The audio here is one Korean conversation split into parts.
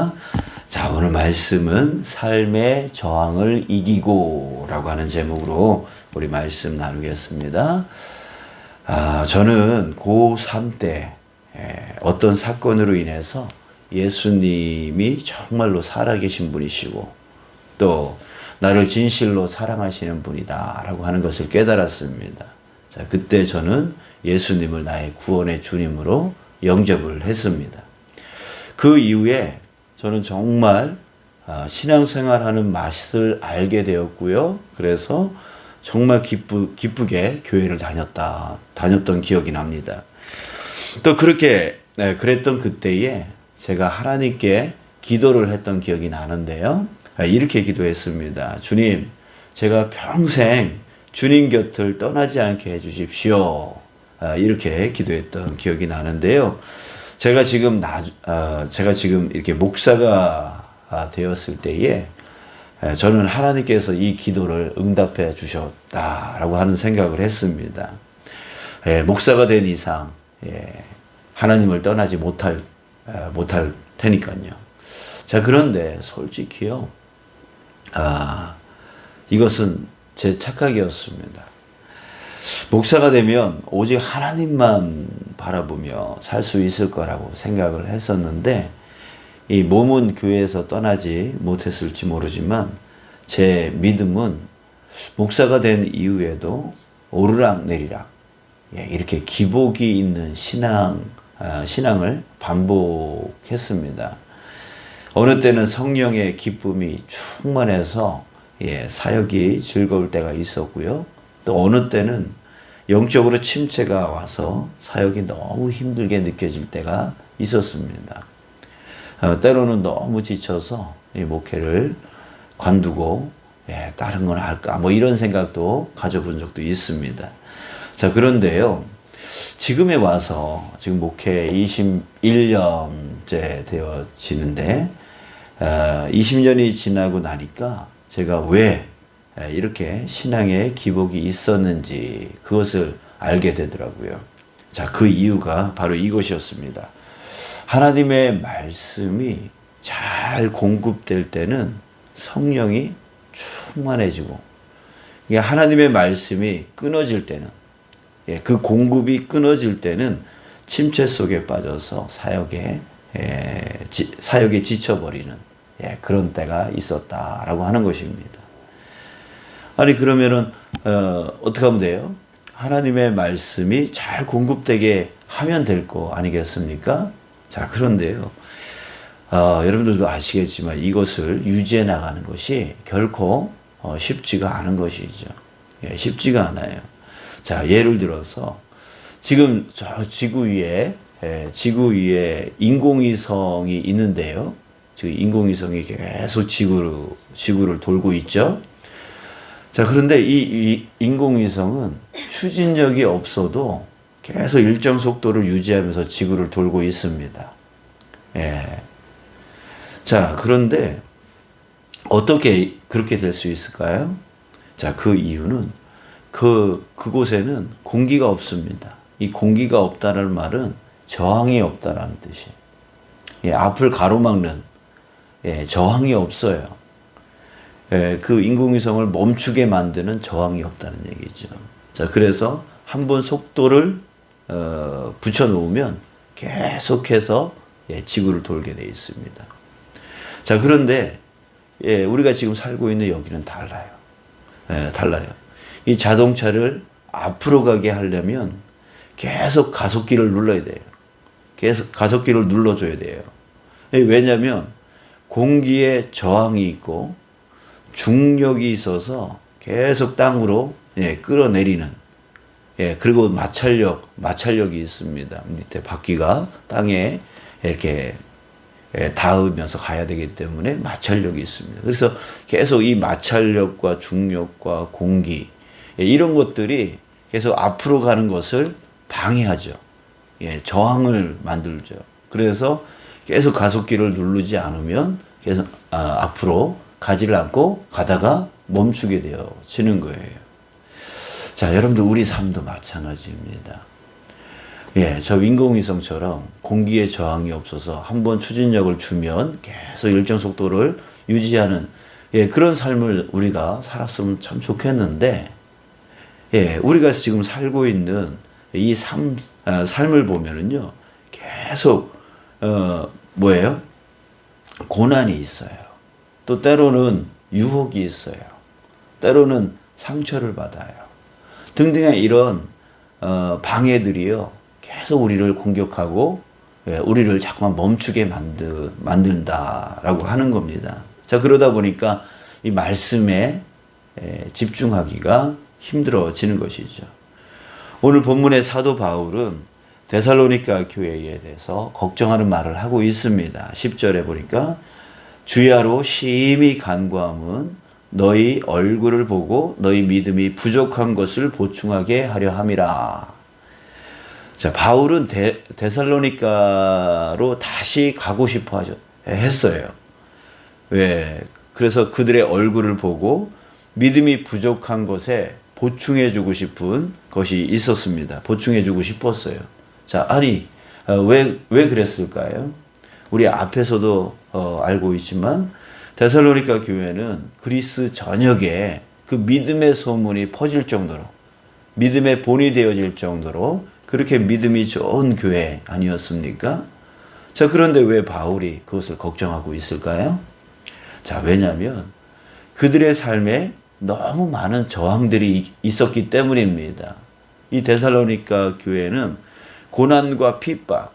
있습니다. 자, 오늘 말씀은 삶의 저항을 이기고 라고 하는 제목으로 우리 말씀 나누겠습니다. 저는 고3 때 어떤 사건으로 인해서 예수님이 정말로 살아계신 분이시고 또 나를 진실로 사랑하시는 분이다 라고 하는 것을 깨달았습니다. 자, 그때 저는 예수님을 나의 구원의 주님으로 영접을 했습니다. 그 이후에 저는 정말 신앙생활하는 맛을 알게 되었고요. 그래서 정말 기쁘게 교회를 다녔던 기억이 납니다. 또 그렇게 그랬던 그때에 제가 하나님께 기도를 했던 기억이 나는데요. 이렇게 기도했습니다. 주님, 제가 평생 주님 곁을 떠나지 않게 해주십시오. 이렇게 기도했던 기억이 나는데요. 제가 지금 이렇게 목사가 되었을 때에 저는 하나님께서 이 기도를 응답해 주셨다라고 하는 생각을 했습니다. 목사가 된 이상 하나님을 떠나지 못할 테니까요. 자, 그런데 솔직히요, 이것은 제 착각이었습니다. 목사가 되면 오직 하나님만 바라보며 살 수 있을 거라고 생각을 했었는데, 이 몸은 교회에서 떠나지 못했을지 모르지만 제 믿음은 목사가 된 이후에도 오르락내리락 이렇게 기복이 있는 신앙을 반복했습니다. 어느 때는 성령의 기쁨이 충만해서 사역이 즐거울 때가 있었고요. 또 어느 때는 영적으로 침체가 와서 사역이 너무 힘들게 느껴질 때가 있었습니다. 때로는 너무 지쳐서 이 목회를 관두고 다른 건 할까 이런 생각도 가져본 적도 있습니다. 자, 그런데요, 지금에 와서 지금 목회 21년째 되어지는데 20년이 지나고 나니까 제가 왜 이렇게 신앙에 기복이 있었는지 그것을 알게 되더라고요. 자, 그 이유가 바로 이것이었습니다. 하나님의 말씀이 잘 공급될 때는 성령이 충만해지고, 하나님의 말씀이 끊어질 때는, 그 공급이 끊어질 때는 침체 속에 빠져서 사역에 지쳐버리는 그런 때가 있었다라고 하는 것입니다. 아니, 그러면은 어떻게 하면 돼요? 하나님의 말씀이 잘 공급되게 하면 될 거 아니겠습니까? 자, 그런데요, 여러분들도 아시겠지만 이것을 유지해 나가는 것이 결코 쉽지가 않은 것이죠. 쉽지가 않아요. 자, 예를 들어서 지금 저 지구 위에 인공위성이 있는데요. 지금 인공위성이 계속 지구를 돌고 있죠. 자, 그런데 이 인공위성은 추진력이 없어도 계속 일정 속도를 유지하면서 지구를 돌고 있습니다. 자, 그런데 어떻게 그렇게 될 수 있을까요? 자, 그 이유는 그곳에는 공기가 없습니다. 이 공기가 없다는 말은 저항이 없다라는 뜻이에요. 앞을 가로막는 저항이 없어요. 그 인공위성을 멈추게 만드는 저항이 없다는 얘기죠. 자, 그래서 한번 속도를 붙여놓으면 계속해서 지구를 돌게 되어 있습니다. 자, 그런데 우리가 지금 살고 있는 여기는 달라요. 달라요. 이 자동차를 앞으로 가게 하려면 계속 가속기를 눌러야 돼요. 계속 가속기를 눌러줘야 돼요. 왜냐하면 공기에 저항이 있고 중력이 있어서 계속 땅으로 끌어내리는, 그리고 마찰력이 있습니다. 밑에 바퀴가 땅에 이렇게 닿으면서 가야 되기 때문에 마찰력이 있습니다. 그래서 계속 이 마찰력과 중력과 공기, 이런 것들이 계속 앞으로 가는 것을 방해하죠. 저항을 만들죠. 그래서 계속 가속기를 누르지 않으면 계속 앞으로 가지를 않고 가다가 멈추게 되어지는 거예요. 자, 여러분들 우리 삶도 마찬가지입니다. 저 인공위성처럼 공기에 저항이 없어서 한번 추진력을 주면 계속 일정 속도를 유지하는 그런 삶을 우리가 살았으면 참 좋겠는데, 우리가 지금 살고 있는 이 삶을 보면은요, 계속 뭐예요? 고난이 있어요. 또 때로는 유혹이 있어요. 때로는 상처를 받아요. 등등의 이런 방해들이요, 계속 우리를 공격하고 우리를 자꾸만 멈추게 만든다라고 하는 겁니다. 자, 그러다 보니까 이 말씀에 집중하기가 힘들어지는 것이죠. 오늘 본문의 사도 바울은 데살로니가 교회에 대해서 걱정하는 말을 하고 있습니다. 10절에 보니까 주야로 심히 간구함은 너희 얼굴을 보고 너희 믿음이 부족한 것을 보충하게 하려 함이라. 자, 바울은 데살로니가로 다시 가고 싶어 했어요. 왜? 그래서 그들의 얼굴을 보고 믿음이 부족한 것에 보충해 주고 싶은 것이 있었습니다. 보충해 주고 싶었어요. 자, 아니, 왜 그랬을까요? 우리 앞에서도 알고 있지만 데살로니가 교회는 그리스 전역에 그 믿음의 소문이 퍼질 정도로, 믿음의 본이 되어질 정도로 그렇게 믿음이 좋은 교회 아니었습니까? 자, 그런데 왜 바울이 그것을 걱정하고 있을까요? 자, 왜냐하면 그들의 삶에 너무 많은 저항들이 있었기 때문입니다. 이 데살로니가 교회는 고난과 핍박,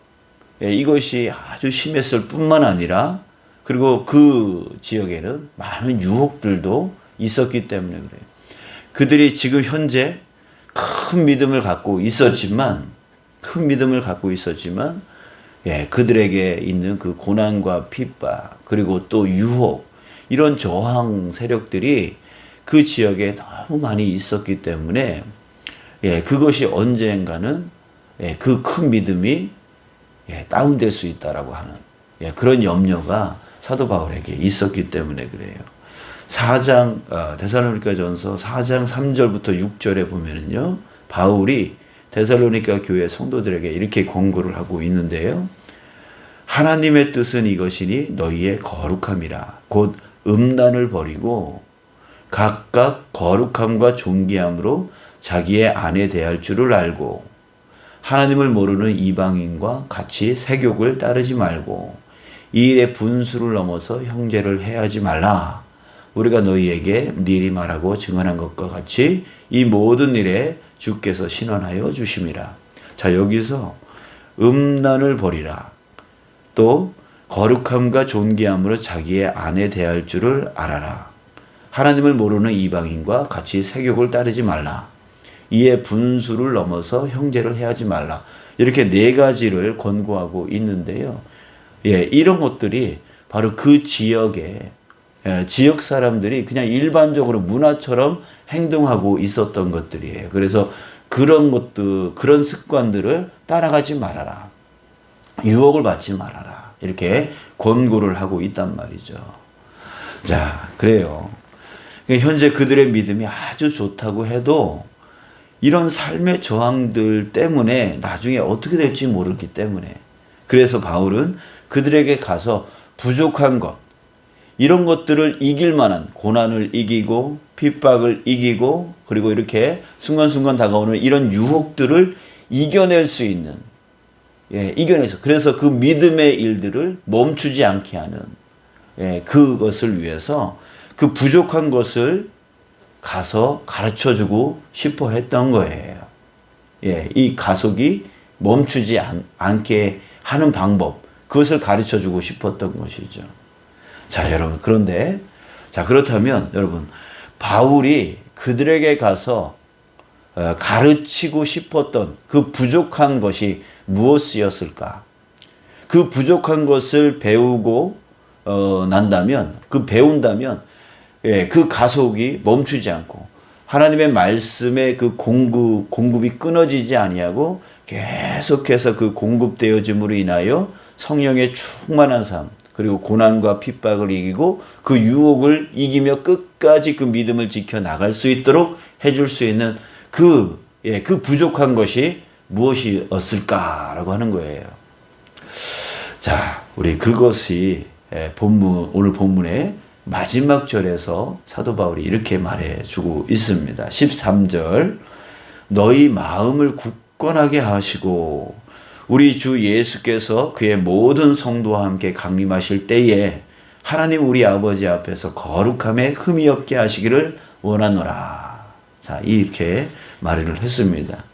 이것이 아주 심했을 뿐만 아니라, 그리고 그 지역에는 많은 유혹들도 있었기 때문에 그래요. 그들이 지금 현재 큰 믿음을 갖고 있었지만, 그들에게 있는 그 고난과 핍박, 그리고 또 유혹, 이런 저항 세력들이 그 지역에 너무 많이 있었기 때문에, 그것이 언젠가는 그 큰 믿음이 다운될 수 있다라고 하는 그런 염려가 사도 바울에게 있었기 때문에 그래요. 데살로니가전서 4장 3절부터 6절에 보면은요, 바울이 데살로니가 교회 성도들에게 이렇게 권고를 하고 있는데요. 하나님의 뜻은 이것이니 너희의 거룩함이라. 곧 음란을 버리고 각각 거룩함과 존귀함으로 자기의 아내 대할 줄을 알고 하나님을 모르는 이방인과 같이 세욕을 따르지 말고 이 일의 분수를 넘어서 형제를 해하지 말라. 우리가 너희에게 미리 말하고 증언한 것과 같이 이 모든 일에 주께서 신원하여 주심이라. 자, 여기서 음란을 버리라. 또 거룩함과 존귀함으로 자기의 아내 대할 줄을 알아라. 하나님을 모르는 이방인과 같이 세욕을 따르지 말라. 이에 분수를 넘어서 형제를 해하지 말라. 이렇게 네 가지를 권고하고 있는데요. 이런 것들이 바로 그 지역에 지역 사람들이 그냥 일반적으로 문화처럼 행동하고 있었던 것들이에요. 그래서 그런 것들, 그런 습관들을 따라가지 말아라. 유혹을 받지 말아라. 이렇게 권고를 하고 있단 말이죠. 자, 그래요. 현재 그들의 믿음이 아주 좋다고 해도 이런 삶의 저항들 때문에 나중에 어떻게 될지 모르기 때문에, 그래서 바울은 그들에게 가서 부족한 것, 이런 것들을 이길 만한 고난을 이기고 핍박을 이기고 그리고 이렇게 순간순간 다가오는 이런 유혹들을 이겨낼 수 있는, 이겨내서, 그래서 그 믿음의 일들을 멈추지 않게 하는, 그것을 위해서 그 부족한 것을 가서 가르쳐주고 싶어 했던 거예요. 이 가속이 멈추지 않게 하는 방법, 그것을 가르쳐주고 싶었던 것이죠. 자, 여러분, 그렇다면 여러분, 바울이 그들에게 가서 가르치고 싶었던 그 부족한 것이 무엇이었을까? 그 부족한 것을 배운다면, 그 가속이 멈추지 않고 하나님의 말씀의 그 공급이 끊어지지 아니하고 계속해서 그 공급되어짐으로 인하여 성령의 충만한 삶, 그리고 고난과 핍박을 이기고 그 유혹을 이기며 끝까지 그 믿음을 지켜나갈 수 있도록 해줄 수 있는 그 부족한 것이 무엇이었을까라고 하는 거예요. 자, 우리 그것이 오늘 본문의 마지막 절에서 사도 바울이 이렇게 말해주고 있습니다. 13절, 너희 마음을 굳건하게 하시고 우리 주 예수께서 그의 모든 성도와 함께 강림하실 때에 하나님 우리 아버지 앞에서 거룩함에 흠이 없게 하시기를 원하노라. 자, 이렇게 말을 했습니다.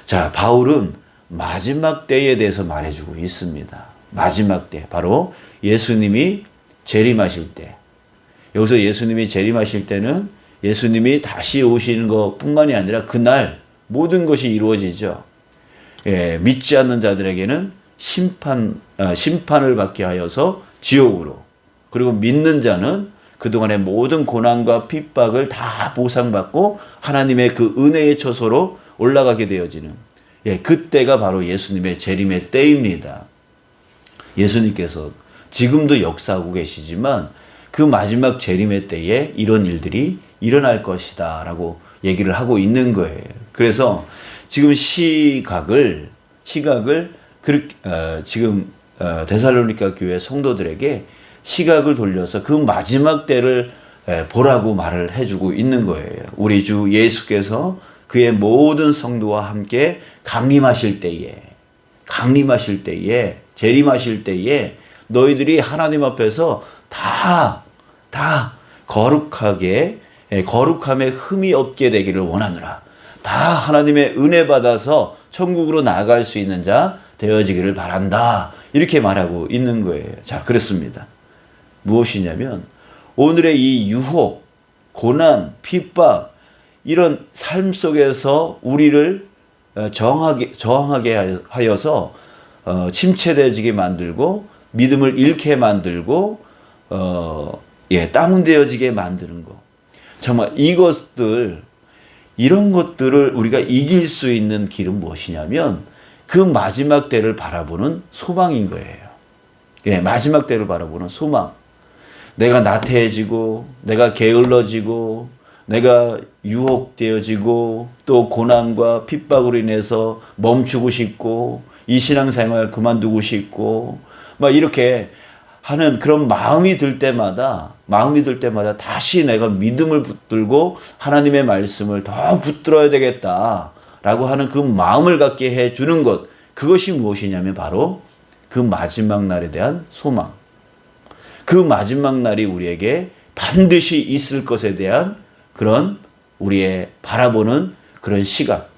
자, 바울은 마지막 때에 대해서 말해주고 있습니다. 마지막 때, 바로 예수님이 재림하실 때. 여기서 예수님이 재림하실 때는 예수님이 다시 오시는 것뿐만이 아니라 그날 모든 것이 이루어지죠. 믿지 않는 자들에게는 심판을 받게 하여서 지옥으로, 그리고 믿는 자는 그동안의 모든 고난과 핍박을 다 보상받고 하나님의 그 은혜의 처소로 올라가게 되어지는, 그때가 바로 예수님의 재림의 때입니다. 예수님께서 지금도 역사하고 계시지만 그 마지막 재림의 때에 이런 일들이 일어날 것이다 라고 얘기를 하고 있는 거예요. 그래서 지금 시각을 지금 데살로니가 교회 성도들에게 시각을 돌려서 그 마지막 때를 보라고 말을 해주고 있는 거예요. 우리 주 예수께서 그의 모든 성도와 함께 강림하실 때에, 재림하실 때에 너희들이 하나님 앞에서 다 거룩하게, 거룩함에 흠이 없게 되기를 원하노라. 다 하나님의 은혜 받아서 천국으로 나아갈 수 있는 자 되어지기를 바란다. 이렇게 말하고 있는 거예요. 자, 그렇습니다. 무엇이냐면 오늘의 이 유혹, 고난, 핍박, 이런 삶 속에서 우리를 저항하게 하여서 침체되어지게 만들고 믿음을 잃게 만들고 다운되어지게 만드는 것. 정말 이런 것들을 우리가 이길 수 있는 길은 무엇이냐면 그 마지막 때를 바라보는 소망인 거예요. 마지막 때를 바라보는 소망. 내가 나태해지고, 내가 게을러지고, 내가 유혹되어지고, 또 고난과 핍박으로 인해서 멈추고 싶고, 이 신앙생활 그만두고 싶고, 막 이렇게 하는 그런 마음이 들 때마다 다시 내가 믿음을 붙들고 하나님의 말씀을 더 붙들어야 되겠다라고 하는 그 마음을 갖게 해주는 것, 그것이 무엇이냐면 바로 그 마지막 날에 대한 소망. 그 마지막 날이 우리에게 반드시 있을 것에 대한 그런 우리의 바라보는 그런 시각.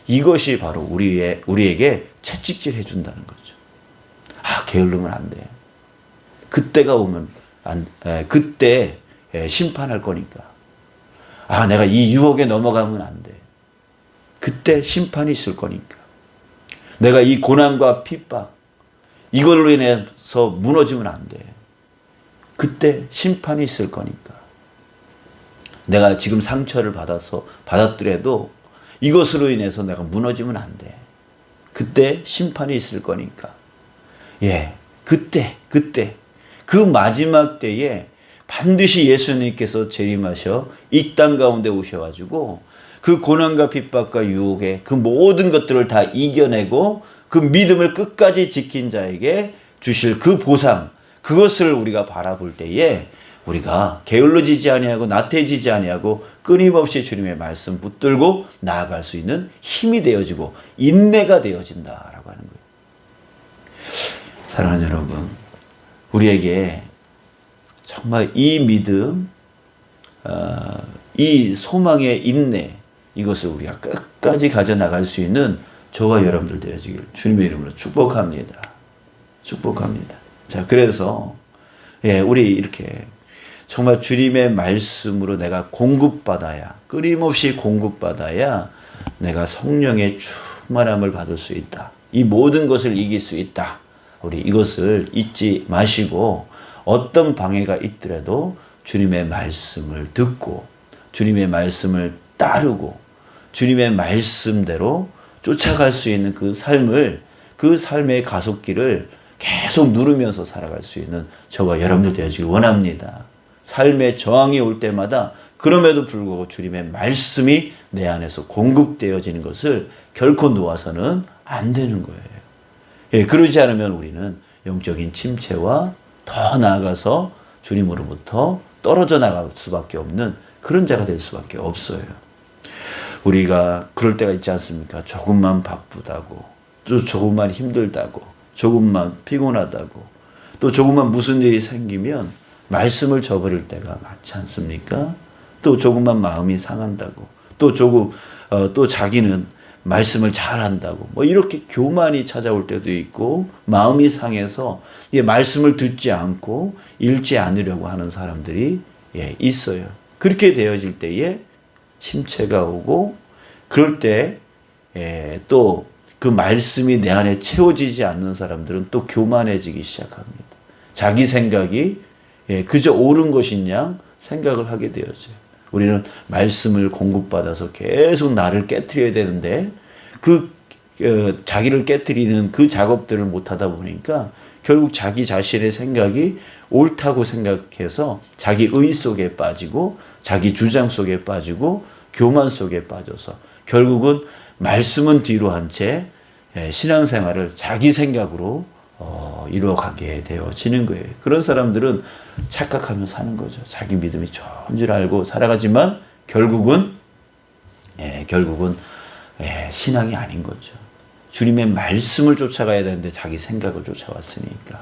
이것이 바로 우리에게 채찍질 해준다는 거죠. 게을르면 안 돼. 그때가 오면 그때 심판할 거니까. 내가 이 유혹에 넘어가면 안 돼. 그때 심판이 있을 거니까. 내가 이 고난과 핍박, 이걸로 인해서 무너지면 안 돼. 그때 심판이 있을 거니까. 내가 지금 상처를 받았더라도 이것으로 인해서 내가 무너지면 안 돼. 그때 심판이 있을 거니까. 그때 그 마지막 때에 반드시 예수님께서 재림하셔 이 땅 가운데 오셔가지고 그 고난과 핍박과 유혹의 그 모든 것들을 다 이겨내고 그 믿음을 끝까지 지킨 자에게 주실 그 보상, 그것을 우리가 바라볼 때에 우리가 게을러지지 아니하고 나태해지지 아니하고 끊임없이 주님의 말씀 붙들고 나아갈 수 있는 힘이 되어지고 인내가 되어진다라고 하는 거예요. 사랑하는 여러분, 우리에게 정말 이 믿음, 이 소망의 인내, 이것을 우리가 끝까지 가져나갈 수 있는 저와 여러분들 되어지기를 주님의 이름으로 축복합니다. 축복합니다. 자, 그래서 우리 이렇게 정말 주님의 말씀으로 내가 공급받아야, 끊임없이 공급받아야 내가 성령의 충만함을 받을 수 있다. 이 모든 것을 이길 수 있다. 우리 이것을 잊지 마시고 어떤 방해가 있더라도 주님의 말씀을 듣고 주님의 말씀을 따르고 주님의 말씀대로 쫓아갈 수 있는 그 삶의 가속길을 계속 누르면서 살아갈 수 있는 저와 여러분들 되어지길 원합니다. 삶의 저항이 올 때마다 그럼에도 불구하고 주님의 말씀이 내 안에서 공급되어지는 것을 결코 놓아서는 안 되는 거예요. 예, 그러지 않으면 우리는 영적인 침체와 더 나아가서 주님으로부터 떨어져 나갈 수밖에 없는 그런 자가 될 수밖에 없어요. 우리가 그럴 때가 있지 않습니까? 조금만 바쁘다고, 또 조금만 힘들다고, 조금만 피곤하다고, 또 조금만 무슨 일이 생기면 말씀을 저버릴 때가 많지 않습니까? 또 조금만 마음이 상한다고, 또 자기는 말씀을 잘한다고, 뭐 이렇게 교만이 찾아올 때도 있고, 마음이 상해서 말씀을 듣지 않고 읽지 않으려고 하는 사람들이 있어요. 그렇게 되어질 때에 침체가 오고, 그럴 때 또 그 말씀이 내 안에 채워지지 않는 사람들은 또 교만해지기 시작합니다. 자기 생각이 그저 옳은 것인 양 생각을 하게 되어져요. 우리는 말씀을 공급받아서 계속 나를 깨트려야 되는데 자기를 깨트리는 그 작업들을 못하다 보니까 결국 자기 자신의 생각이 옳다고 생각해서 자기 의 속에 빠지고 자기 주장 속에 빠지고 교만 속에 빠져서 결국은 말씀은 뒤로 한 채 신앙생활을 자기 생각으로 이루어가게 되어지는 거예요. 그런 사람들은 착각하며 사는 거죠. 자기 믿음이 좋은 줄 알고 살아가지만 결국은 신앙이 아닌 거죠. 주님의 말씀을 쫓아가야 되는데 자기 생각을 쫓아왔으니까.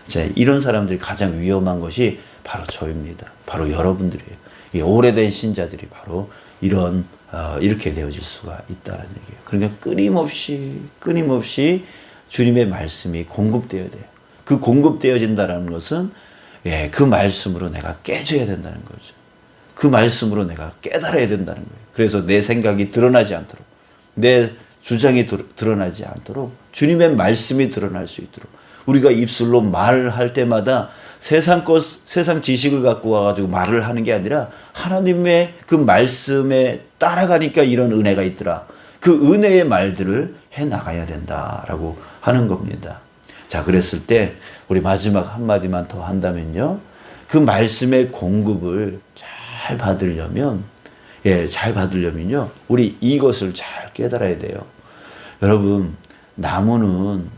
자, 이런 사람들이 가장 위험한 것이 바로 저입니다. 바로 여러분들이에요. 이 오래된 신자들이 바로 이렇게 되어질 수가 있다는 얘기예요. 그러니까 끊임없이 주님의 말씀이 공급되어야 돼요. 그 공급되어진다는 것은 그 말씀으로 내가 깨져야 된다는 거죠. 그 말씀으로 내가 깨달아야 된다는 거예요. 그래서 내 생각이 드러나지 않도록, 내 주장이 드러나지 않도록 주님의 말씀이 드러날 수 있도록 우리가 입술로 말할 때마다 세상 지식을 갖고 와가지고 말을 하는 게 아니라 하나님의 그 말씀에 따라가니까 이런 은혜가 있더라. 그 은혜의 말들을 해나가야 된다라고 하는 겁니다. 자, 그랬을 때 우리 마지막 한마디만 더 한다면요. 그 말씀의 공급을 잘 받으려면요. 우리 이것을 잘 깨달아야 돼요. 여러분, 나무는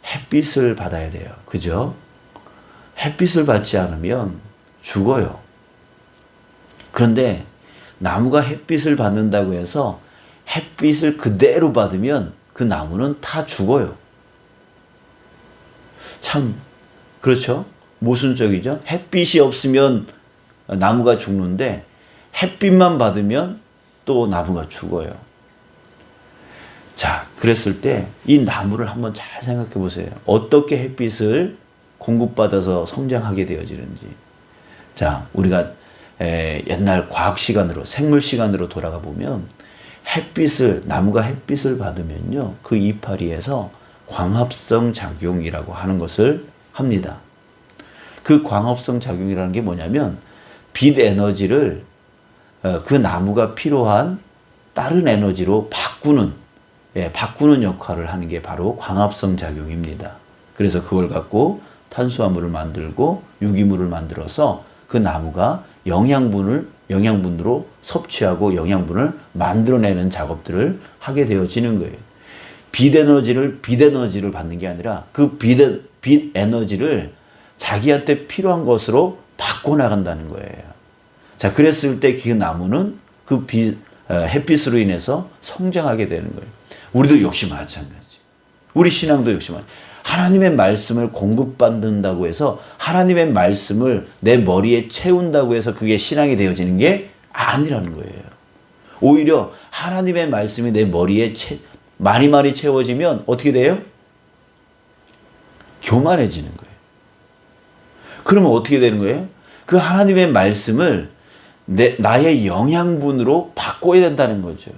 햇빛을 받아야 돼요. 그죠? 햇빛을 받지 않으면 죽어요. 그런데 나무가 햇빛을 받는다고 해서 햇빛을 그대로 받으면 그 나무는 다 죽어요. 참, 그렇죠? 모순적이죠? 햇빛이 없으면 나무가 죽는데 햇빛만 받으면 또 나무가 죽어요. 자, 그랬을 때 이 나무를 한번 잘 생각해 보세요. 어떻게 햇빛을 공급받아서 성장하게 되어지는지. 자, 우리가 옛날 과학 시간으로, 생물 시간으로 돌아가 보면 나무가 햇빛을 받으면요, 그 이파리에서 광합성 작용이라고 하는 것을 합니다. 그 광합성 작용이라는 게 뭐냐면 빛 에너지를 그 나무가 필요한 다른 에너지로 바꾸는 역할을 하는 게 바로 광합성 작용입니다. 그래서 그걸 갖고 탄수화물을 만들고 유기물을 만들어서 그 나무가 영양분으로 섭취하고 영양분을 만들어내는 작업들을 하게 되어지는 거예요. 빛 에너지를 받는 게 아니라 그 빛 에너지를 자기한테 필요한 것으로 바꿔나간다는 거예요. 자, 그랬을 때 그 나무는 그 햇빛으로 인해서 성장하게 되는 거예요. 우리도 역시 마찬가지. 우리 신앙도 역시 마찬가지. 하나님의 말씀을 공급받는다고 해서 하나님의 말씀을 내 머리에 채운다고 해서 그게 신앙이 되어지는 게 아니라는 거예요. 오히려 하나님의 말씀이 내 머리에 많이 채워지면 어떻게 돼요? 교만해지는 거예요. 그러면 어떻게 되는 거예요? 그 하나님의 말씀을 나의 영양분으로 바꿔야 된다는 거죠.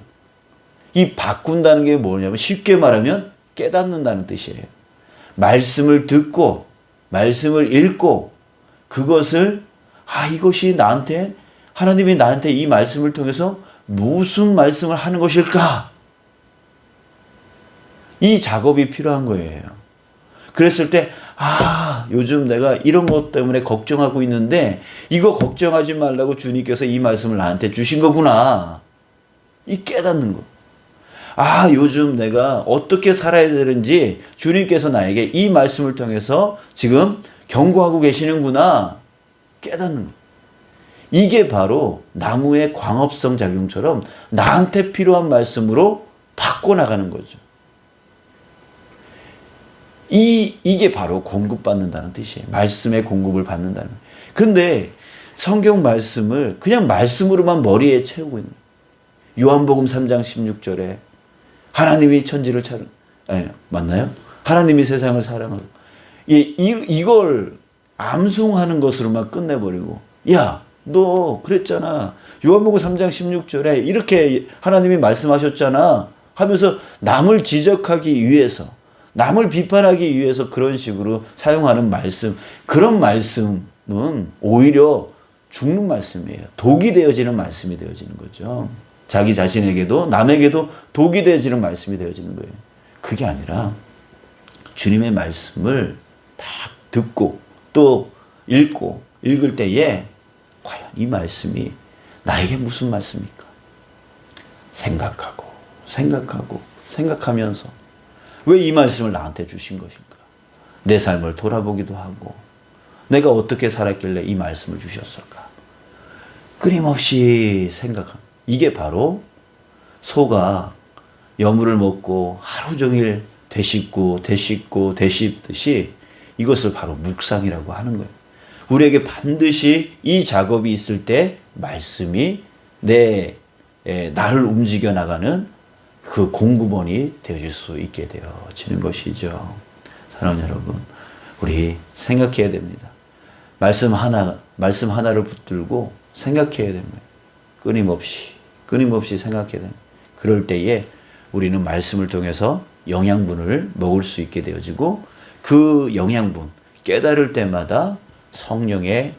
이 바꾼다는 게 뭐냐면 쉽게 말하면 깨닫는다는 뜻이에요. 말씀을 듣고 말씀을 읽고 그것을 이것이 하나님이 나한테 이 말씀을 통해서 무슨 말씀을 하는 것일까? 이 작업이 필요한 거예요. 그랬을 때 요즘 내가 이런 것 때문에 걱정하고 있는데 이거 걱정하지 말라고 주님께서 이 말씀을 나한테 주신 거구나. 이 깨닫는 거. 요즘 내가 어떻게 살아야 되는지 주님께서 나에게 이 말씀을 통해서 지금 경고하고 계시는구나. 깨닫는 거. 이게 바로 나무의 광합성 작용처럼 나한테 필요한 말씀으로 바꿔나가는 거죠. 이게 바로 공급받는다는 뜻이에요. 말씀의 공급을 받는다는 거예요. 그런데 성경 말씀을 그냥 말씀으로만 머리에 채우고 있는 거예요. 요한복음 3장 16절에 하나님이 천지를 맞나요? 하나님이 세상을 사랑하고 이걸 암송하는 것으로만 끝내버리고 야, 너 그랬잖아. 요한복음 3장 16절에 이렇게 하나님이 말씀하셨잖아 하면서 남을 지적하기 위해서 남을 비판하기 위해서 그런 식으로 사용하는 말씀, 그런 말씀은 오히려 죽는 말씀이에요. 독이 되어지는 말씀이 되어지는 거죠. 자기 자신에게도 남에게도 독이 되어지는 말씀이 되어지는 거예요. 그게 아니라 주님의 말씀을 딱 듣고 또 읽을 때에 과연 이 말씀이 나에게 무슨 말씀입니까? 생각하면서 왜 이 말씀을 나한테 주신 것인가? 내 삶을 돌아보기도 하고 내가 어떻게 살았길래 이 말씀을 주셨을까? 끊임없이 생각합니다. 이게 바로 소가 여물을 먹고 하루 종일 되씹듯이 이것을 바로 묵상이라고 하는 거예요. 우리에게 반드시 이 작업이 있을 때 말씀이 나를 움직여 나가는 그 공급원이 되어질 수 있게 되어지는 것이죠. 사랑하는 여러분, 우리 생각해야 됩니다. 말씀 하나를 붙들고 생각해야 됩니다. 끊임없이 생각해야 됩니다. 그럴 때에 우리는 말씀을 통해서 영양분을 먹을 수 있게 되어지고 그 영양분, 깨달을 때마다 성령의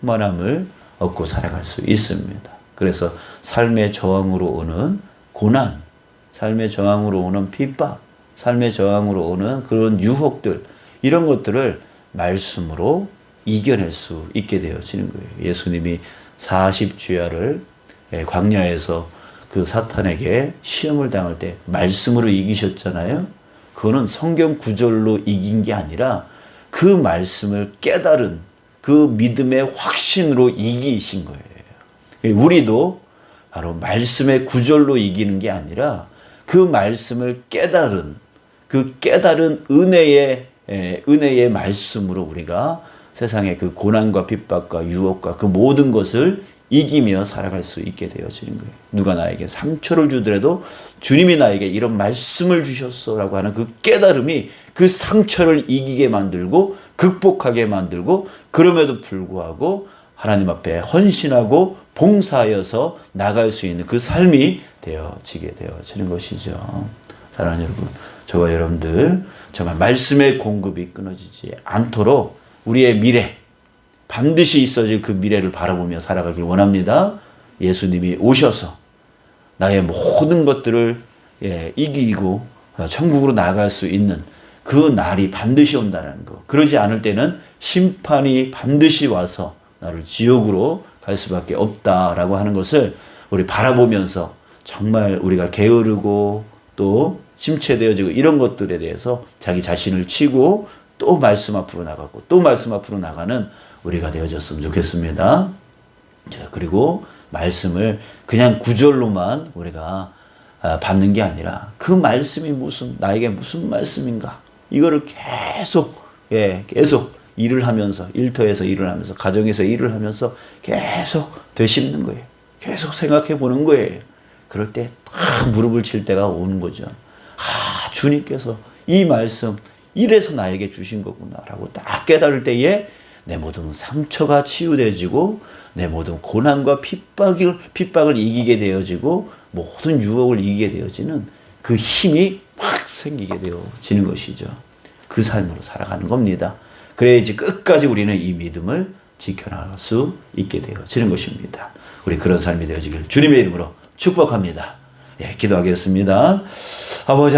충만함을 얻고 살아갈 수 있습니다. 그래서 삶의 저항으로 오는 고난, 삶의 저항으로 오는 핍박, 삶의 저항으로 오는 그런 유혹들, 이런 것들을 말씀으로 이겨낼 수 있게 되어지는 거예요. 예수님이 40주야를 광야에서 그 사탄에게 시험을 당할 때 말씀으로 이기셨잖아요. 그거는 성경 구절로 이긴 게 아니라 그 말씀을 깨달은 그 믿음의 확신으로 이기신 거예요. 우리도 바로 말씀의 구절로 이기는 게 아니라 그 말씀을 깨달은 은혜의 말씀으로 우리가 세상의 그 고난과 핍박과 유혹과 그 모든 것을 이기며 살아갈 수 있게 되어지는 거예요. 누가 나에게 상처를 주더라도 주님이 나에게 이런 말씀을 주셨어라고 하는 그 깨달음이 그 상처를 이기게 만들고 극복하게 만들고 그럼에도 불구하고 하나님 앞에 헌신하고 봉사하여서 나갈 수 있는 그 삶이 되어지는 것이죠. 사랑하는 여러분, 저와 여러분들 정말 말씀의 공급이 끊어지지 않도록 우리의 미래, 반드시 있어질 그 미래를 바라보며 살아가길 원합니다. 예수님이 오셔서 나의 모든 것들을 이기고 천국으로 나아갈 수 있는 그 날이 반드시 온다는 것. 그러지 않을 때는 심판이 반드시 와서 나를 지옥으로 갈 수밖에 없다라고 하는 것을 우리 바라보면서 정말 우리가 게으르고 또 침체되어지고 이런 것들에 대해서 자기 자신을 치고 또 말씀 앞으로 나가고 또 말씀 앞으로 나가는 우리가 되어졌으면 좋겠습니다. 자, 그리고 말씀을 그냥 구절로만 우리가 받는 게 아니라 그 말씀이 나에게 무슨 말씀인가 이거를 계속 일을 하면서 일터에서 일을 하면서 가정에서 일을 하면서 계속 되씹는 거예요. 계속 생각해 보는 거예요. 그럴 때 딱 무릎을 칠 때가 오는 거죠. 주님께서 이 말씀 이래서 나에게 주신 거구나라고 딱 깨달을 때에 내 모든 상처가 치유되어지고 내 모든 고난과 핍박을 이기게 되어지고 모든 유혹을 이기게 되어지는 그 힘이 막 생기게 되어지는 것이죠. 그 삶으로 살아가는 겁니다. 그래야지 끝까지 우리는 이 믿음을 지켜나갈 수 있게 되어지는 것입니다. 우리 그런 삶이 되어지길 주님의 이름으로 축복합니다. 기도하겠습니다. 아버지